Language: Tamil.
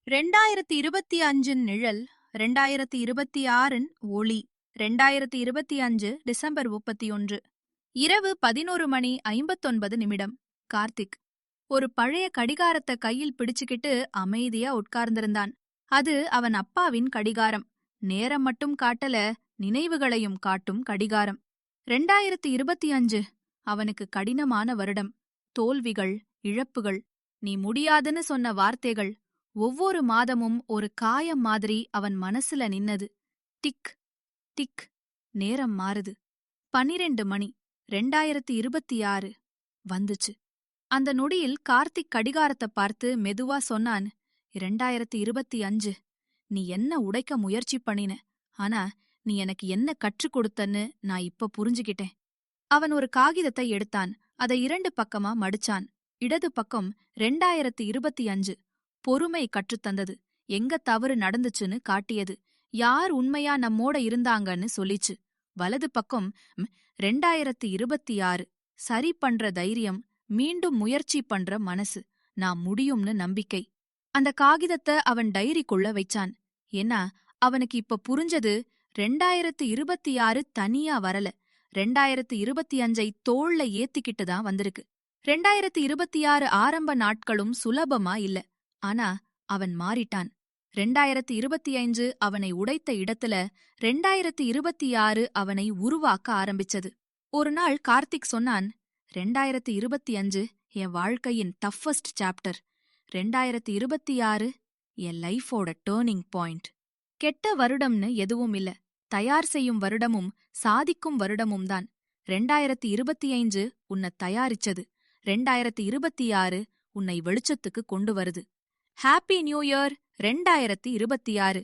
2025 நிழல் 2026 ஒளி 2025 டிசம்பர் 31 இரவு 11:59 கார்த்திக் ஒரு பழைய கடிகாரத்தை கையில் பிடிச்சுக்கிட்டு அமைதியா உட்கார்ந்திருந்தான். அது அவன் அப்பாவின் கடிகாரம். நேரம் மட்டும் காட்டல, நினைவுகளையும் காட்டும் கடிகாரம். 2025 அவனுக்கு கடினமான வருடம். தோல்விகள், இழப்புகள், நீ முடியாதுன்னு சொன்ன வார்த்தைகள், ஒவ்வொரு மாதமும் ஒரு காயம் மாதிரி அவன் மனசுல நின்னது. Tick tick. நேரம் மாறுது. 12 மணி 2026 வந்துச்சு. அந்த நொடியில் கார்த்திக் கடிகாரத்தை பார்த்து மெதுவா சொன்னான், 2025 நீ என்ன உடைக்க முயற்சி பண்ணின, ஆனா நீ எனக்கு என்ன கற்றுக் கொடுத்தன்னு நான் இப்ப புரிஞ்சுகிட்டேன். அவன் ஒரு காகிதத்தை எடுத்தான். அதை 2 பக்கமா மடிச்சான். இடது பக்கம் 2025 பொறுமை கற்றுத்தந்தது. எங்க தவறு நடந்துச்சுன்னு காட்டியது. யார் உண்மையா நம்மோட இருந்தாங்கன்னு சொல்லிச்சு. வலது பக்கம் 2026 சரி பண்ற தைரியம், மீண்டும் முயற்சி பண்ற மனசு, நான் முடியும்னு நம்பிக்கை. அந்த காகிதத்தை அவன் டைரிக்குள்ள வைச்சான். ஏன்னா அவனுக்கு இப்ப புரிஞ்சது, 2026 தனியா வரல, 2025 தோள்ல ஏத்திக்கிட்டு தான் வந்திருக்கு. 2026 ஆரம்ப நாட்களும் சுலபமா இல்ல. ஆனா அவன் மாறிட்டான். 2025 அவனை உடைத்த இடத்துல 2026 அவனை உருவாக்க ஆரம்பிச்சது. ஒரு நாள் கார்த்திக் சொன்னான், 2025 என் வாழ்க்கையின் டஃபஸ்ட் சாப்டர், 2026 என் லைஃபோட டேர்னிங் பாயிண்ட். கெட்ட வருடம்னு எதுவும் இல்ல, தயார் செய்யும் வருடமும் சாதிக்கும் வருடமும் தான். 2025 உன்னை தயாரிச்சது, 2026 உன்னை வெளிச்சத்துக்கு கொண்டு வருது. Happy new year 2026.